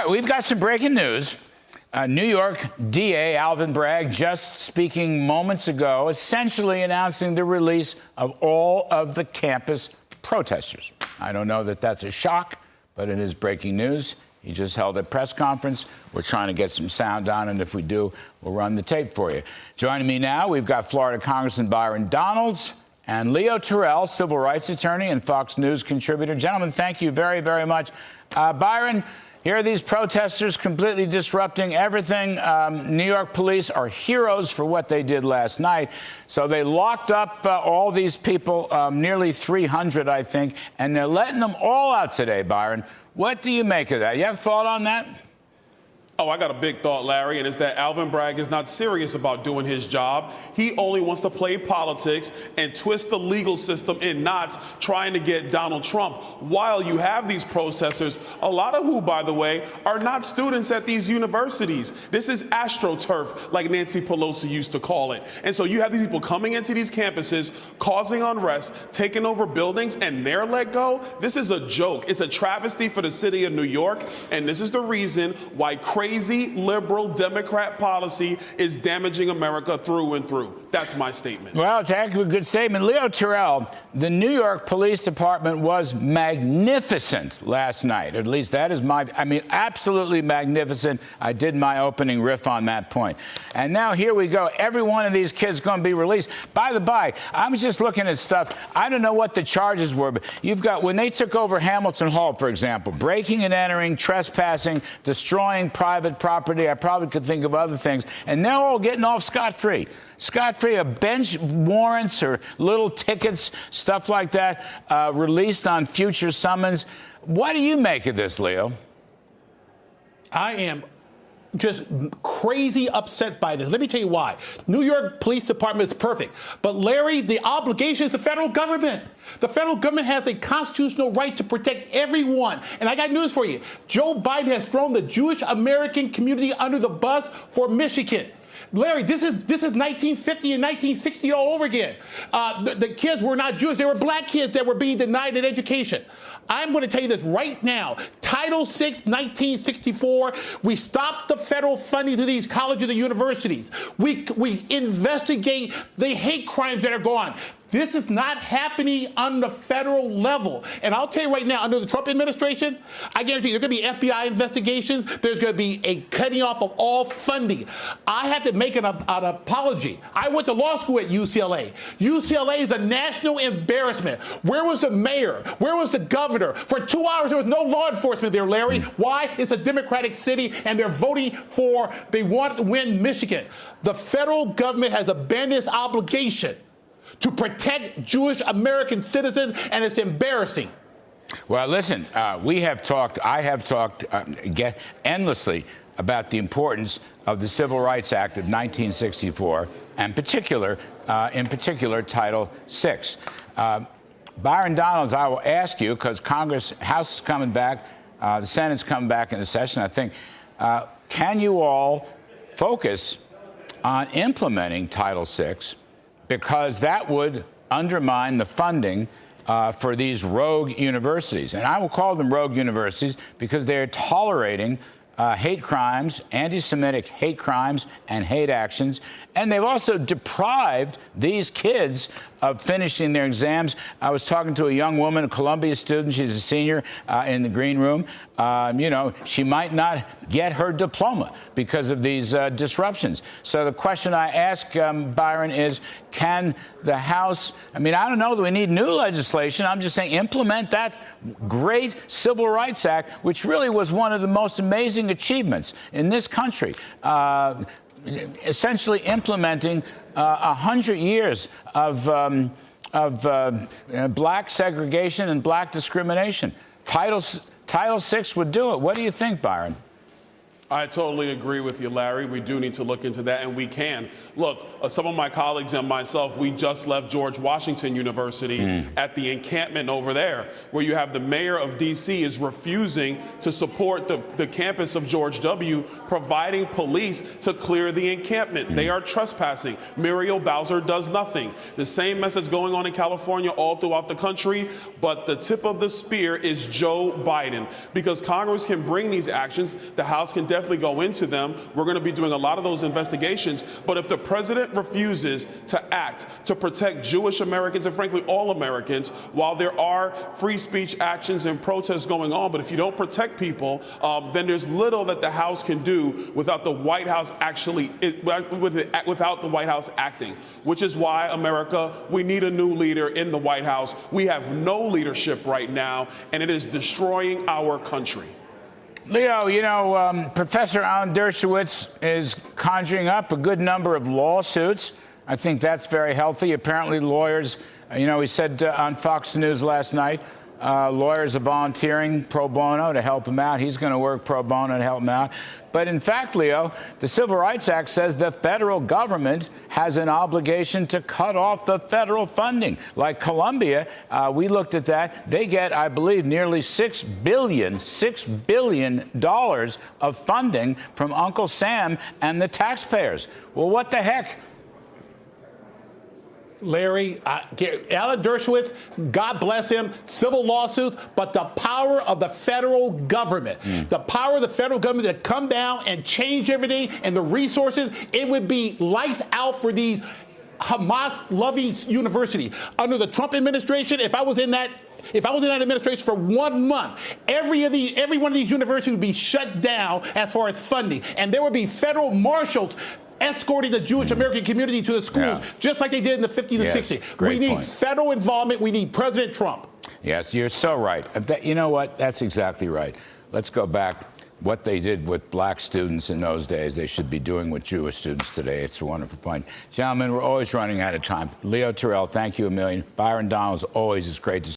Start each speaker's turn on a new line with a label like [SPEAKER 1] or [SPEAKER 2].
[SPEAKER 1] right, we've got some breaking news. New York DA Alvin Bragg just speaking moments ago, essentially announcing the release of all of the campus protesters. I don't know that that's a shock, but it is breaking news. He just held a press conference. We're trying to get some sound on, and if we do, we'll run the tape for you. Joining me now, we've got Florida Congressman Byron Donalds and Leo Terrell, civil rights attorney and Fox News contributor. Gentlemen, thank you very, very much. Byron, here are these protesters completely disrupting everything. New York police are heroes for what they did last night. So they locked up all these people, nearly 300, I think, and they're letting them all out today, Byron. What do you make of that? You have thought on that?
[SPEAKER 2] Oh, I got a big thought, Larry, and it's that Alvin Bragg is not serious about doing his job. He only wants to play politics and twist the legal system in knots, trying to get Donald Trump. While you have these protesters, a lot of who, by the way, are not students at these universities. This is AstroTurf, like Nancy Pelosi used to call it. And so you have these people coming into these campuses, causing unrest, taking over buildings, and they're let go. This is a joke. It's a travesty for the city of New York, and this is the reason why crazy liberal Democrat policy is damaging America through and through. That's my statement.
[SPEAKER 1] Well, it's actually a good statement. Leo Terrell, the New York Police Department was magnificent last night. At least that is absolutely magnificent. I did my opening riff on that point. And now here we go. Every one of these kids is going to be released. By the by, I was just looking at stuff. I don't know what the charges were, but you've got, when they took over Hamilton Hall, for example, breaking and entering, trespassing, destroying private property. I probably could think of other things. And they're all getting off scot-free. Scot-free, a bench warrants or little tickets, stuff like that, released on future summons. What do you make of this, Leo?
[SPEAKER 3] I am just crazy upset by this. Let me tell you why. New York Police Department is perfect. But Larry, the obligation is the federal government. The federal government has a constitutional right to protect everyone. And I got news for you. Joe Biden has thrown the Jewish American community under the bus for Michigan. Larry, this is 1950 and 1960 all over again. The kids were not Jewish. They were black kids that were being denied an education. I'm going to tell you this right now. Title VI, 1964, we stopped the federal funding to these colleges and universities. We investigate the hate crimes that are going on. This is not happening on the federal level. And I'll tell you right now, under the Trump administration, I guarantee you there's going to be FBI investigations. There's going to be a cutting off of all funding. I have to make an apology. I went to law school at UCLA. UCLA is a national embarrassment. Where was the mayor? Where was the governor? For 2 hours, there was no law enforcement there, Larry. Why? It's a Democratic city, and they're voting for, they want to win Michigan. The federal government has abandoned its obligation to protect Jewish American citizens, and it's embarrassing.
[SPEAKER 1] Well, listen, I have talked endlessly about the importance of the Civil Rights Act of 1964, and in particular, Title VI. Byron Donalds, I will ask you, because House is coming back, the Senate's coming back into session, I think, can you all focus on implementing Title VI? Because that would undermine the funding for these rogue universities. And I will call them rogue universities because they're tolerating hate crimes, anti-Semitic hate crimes and hate actions. And they've also deprived these kids of finishing their exams. I was talking to a young woman, a Columbia student. She's a senior in the green room. She might not get her diploma because of these disruptions. So the question I ask, Byron, is can the House, I don't know that we need new legislation. I'm just saying implement that great Civil Rights Act, which really was one of the most amazing achievements in this country. Essentially implementing 100 years of black segregation and black discrimination. Title VI would do it. What do you think, Byron?
[SPEAKER 2] I totally agree with you, Larry. We do need to look into that, and we can. Look, some of my colleagues and myself, we just left George Washington University at the encampment over there, where you have the mayor of D.C. is refusing to support the campus of George W., providing police to clear the encampment. They are trespassing. Muriel Bowser does nothing. The same message going on in California all throughout the country, but the tip of the spear is Joe Biden. Because Congress can bring these actions, the House can definitely go into them. We're going to be doing a lot of those investigations. But if the president refuses to act to protect Jewish Americans and frankly all Americans, while there are free speech actions and protests going on, but if you don't protect people, then there's little that the House can do without the White House without the White House acting. Which is why, America, we need a new leader in the White House. We have no leadership right now, and it is destroying our country.
[SPEAKER 1] Leo, you know, Professor Alan Dershowitz is conjuring up a good number of lawsuits. I think that's very healthy. Apparently lawyers, you know, he said on Fox News last night, lawyers are volunteering pro bono to help him out. He's going to work pro bono to help him out. But in fact, Leo, the Civil Rights Act says the federal government has an obligation to cut off the federal funding. Like Columbia, we looked at that. They get, I believe, nearly $6 billion of funding from Uncle Sam and the taxpayers. Well, what the heck?
[SPEAKER 3] Larry, Alan Dershowitz, God bless him, civil lawsuits, but the power of the federal government, the power of the federal government to come down and change everything and the resources, it would be lights out for these Hamas-loving universities. Under the Trump administration, if I was in that administration for 1 month, every one of these universities would be shut down as far as funding, and there would be federal marshals escorting the Jewish American community to the schools, just like they did in the 50s and 60s. We need federal involvement. We need President Trump.
[SPEAKER 1] Yes, you're so right. You know what? That's exactly right. Let's go back. What they did with black students in those days, they should be doing with Jewish students today. It's a wonderful point. Gentlemen, we're always running out of time. Leo Terrell, thank you a million. Byron Donalds, always is great to see you.